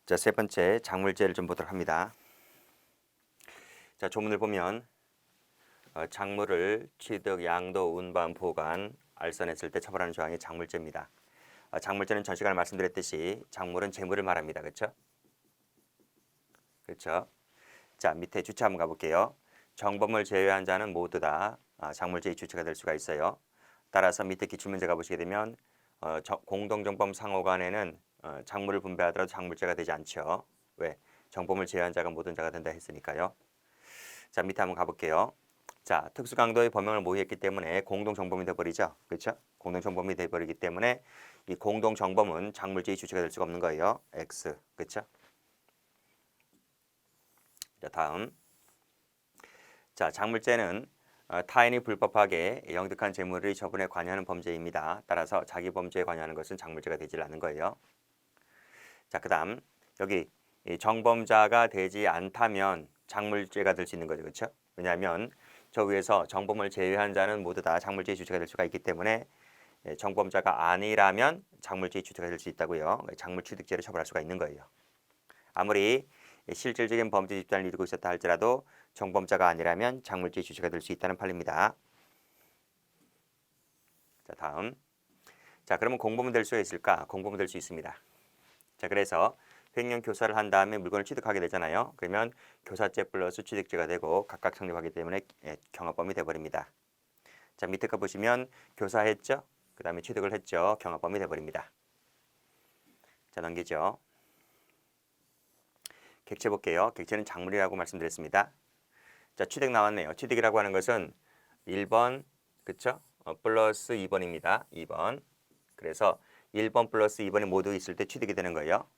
자, 세 번째 작물제를 좀 보도록 합니다. 자, 조문을 보면 작물을 취득, 양도, 운반, 보관, 알선했을 때 처벌하는 조항이 작물제입니다. 작물제는 전 시간에 말씀드렸듯이 작물은 재물을 말합니다. 그렇죠? 그렇죠? 자, 밑에 주체 한번 가볼게요. 정범을 제외한 자는 모두 다 작물제의 주체가 될 수가 있어요. 따라서 밑에 기출문제 가보시게 되면 공동정범 상호간에는 작물을 분배하더라도 작물제가 되지 않죠. 왜? 정범을 제외한 자가 모든 자가 된다 했으니까요. 자, 밑에 한번 가볼게요. 자, 특수강도의 범행을 모의했기 때문에 공동정범이 돼버리죠. 그렇죠? 공동정범이 돼버리기 때문에 이 공동정범은 작물제의 주체가 될 수가 없는 거예요. X. 그렇죠? 자, 다음. 자, 작물제는 타인이 불법하게 영득한 재물의 처분에 관여하는 범죄입니다. 따라서 자기 범죄에 관여하는 것은 작물제가 되질 않는 거예요. 자, 그 다음 여기 정범자가 되지 않다면 작물제가 될 수 있는 거죠. 그렇죠? 왜냐하면 저 위에서 정범을 제외한 자는 모두 다 작물제의 주체가 될 수가 있기 때문에 정범자가 아니라면 작물제의 주체가 될 수 있다고요. 작물취득죄를 처벌할 수가 있는 거예요. 아무리 실질적인 범죄 집단을 이루고 있었다 할지라도 정범자가 아니라면 작물제의 주체가 될 수 있다는 판례입니다. 자, 다음. 자, 그러면 공범은 될 수 있을까? 공범은 될 수 있습니다. 자, 그래서 횡령 교사를 한 다음에 물건을 취득하게 되잖아요. 그러면 교사죄 플러스 취득죄가 되고 각각 성립하기 때문에 경합범이 돼버립니다. 자, 밑에 거 보시면 교사했죠? 그 다음에 취득을 했죠? 경합범이 돼버립니다. 자, 넘기죠. 객체 볼게요. 객체는 작물이라고 말씀드렸습니다. 자, 취득 나왔네요. 취득이라고 하는 것은 1번, 그쵸? 플러스 2번입니다. 2번. 그래서 1번 플러스 2번이 모두 있을 때 취득이 되는 거예요.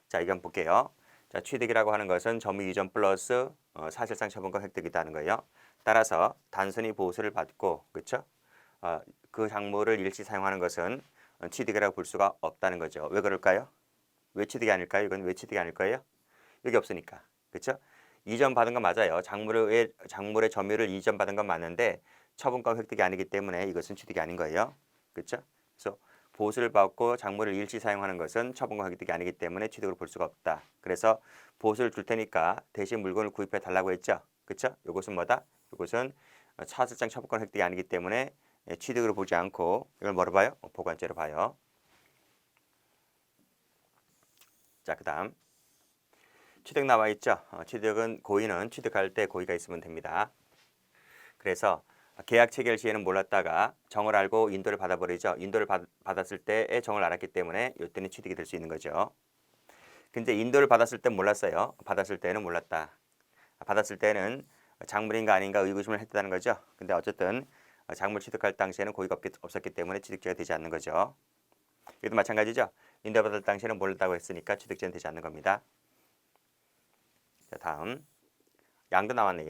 자, 이건 볼게요. 자, 취득이라고 하는 것은 점유 이전 플러스 사실상 처분권 획득이다 하는 거예요. 따라서 단순히 보수를 받고, 그쵸? 그 작물을 일시 사용하는 것은 취득이라고 볼 수가 없다는 거죠. 왜 그럴까요? 왜 취득이 아닐까요? 이건 왜 취득이 아닐 거예요? 여기 없으니까. 그렇죠? 이전 받은 건 맞아요. 작물의 점유를 이전 받은 건 맞는데 처분권 획득이 아니기 때문에 이것은 취득이 아닌 거예요. 그렇죠? 그래서 보수를 받고 작물을 일시 사용하는 것은 처분권 획득이 아니기 때문에 취득으로 볼 수가 없다. 그래서 보수를 줄 테니까 대신 물건을 구입해 달라고 했죠. 그렇죠? 이것은 뭐다? 이것은 사실상 처분권 획득이 아니기 때문에 취득으로 보지 않고 이걸 뭐로 봐요? 보관죄로 봐요. 자, 그다음 취득 나와 있죠. 취득은 고의는 취득할 때 고의가 있으면 됩니다. 그래서 계약 체결 시에는 몰랐다가 정을 알고 인도를 받아버리죠. 인도를 받았을 때의 정을 알았기 때문에 이때는 취득이 될 수 있는 거죠. 근데 인도를 받았을 때 몰랐어요. 받았을 때는 몰랐다. 받았을 때는 작물인가 아닌가 의구심을 했다는 거죠. 근데 어쨌든 작물 취득할 당시에는 고의가 없었기 때문에 취득죄가 되지 않는 거죠. 이것도 마찬가지죠. 인도받을 당시에는 몰랐다고 했으니까 취득죄는 되지 않는 겁니다. 자, 다음 양도 나왔네요.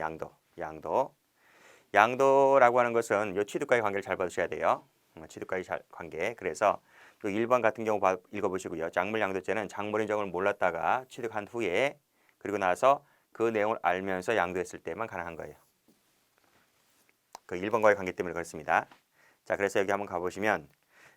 양도라고 하는 것은 이 취득과의 관계를 잘 봐주셔야 돼요. 취득과의 관계. 그래서 1번 같은 경우 읽어보시고요. 작물 양도죄는 작물인 점을 몰랐다가 취득한 후에 그리고 나서 그 내용을 알면서 양도했을 때만 가능한 거예요. 그 1번과의 관계 때문에 그렇습니다. 자, 그래서 여기 한번 가보시면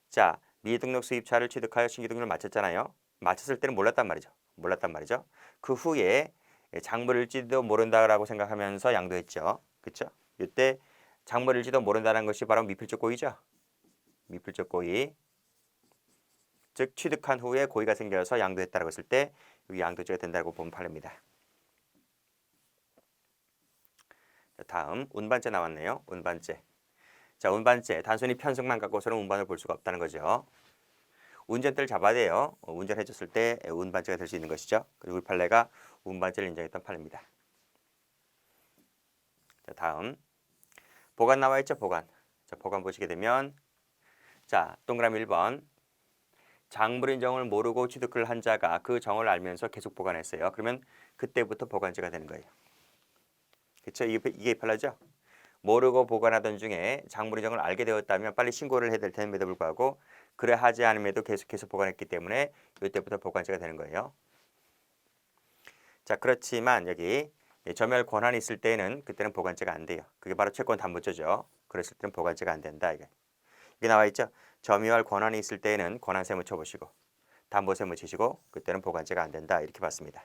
자, 미등록 수입차를 취득하여 신규등록을 마쳤잖아요. 마쳤을 때는 몰랐단 말이죠. 그 후에 작물일지도 모른다라고 생각하면서 양도했죠. 그렇죠? 이때 작물일지도 모른다는 것이 바로 미필적 고의죠. 미필적 고의. 즉 취득한 후에 고의가 생겨서 양도했다라고 했을 때 여기 양도죄가 된다고 보면 팔립니다. 다음 운반죄 나왔네요. 운반죄. 자, 운반죄. 단순히 편승만 갖고서는 운반을 볼 수가 없다는 거죠. 운전대를 잡아야 돼요. 운전해줬을 때 운반죄가 될 수 있는 것이죠. 그리고 우리 판례가 운반죄를 인정했던 판례입니다. 자, 다음 보관 나와 있죠. 보관. 자, 보관 보시게 되면 자, 동그라미 1번 작물인 정을 모르고 취득을 한 자가 그 정을 알면서 계속 보관했어요. 그러면 그때부터 보관죄가 되는 거예요. 그렇죠? 이게 편하죠? 모르고 보관하던 중에 작물인 정을 알게 되었다면 빨리 신고를 해야 될 텐데도 불구하고 그래 하지 않음에도 계속해서 보관했기 때문에 이때부터 보관죄가 되는 거예요. 자, 그렇지만 여기 점유할 권한이 있을 때는 그때는 보관죄가 안 돼요. 그게 바로 채권 담보죄죠. 그랬을 때는 보관죄가 안 된다. 이게 나와 있죠. 점유할 권한이 있을 때는 권한세 묻혀보시고 담보세무 치시고 그때는 보관제가 안 된다 이렇게 봤습니다.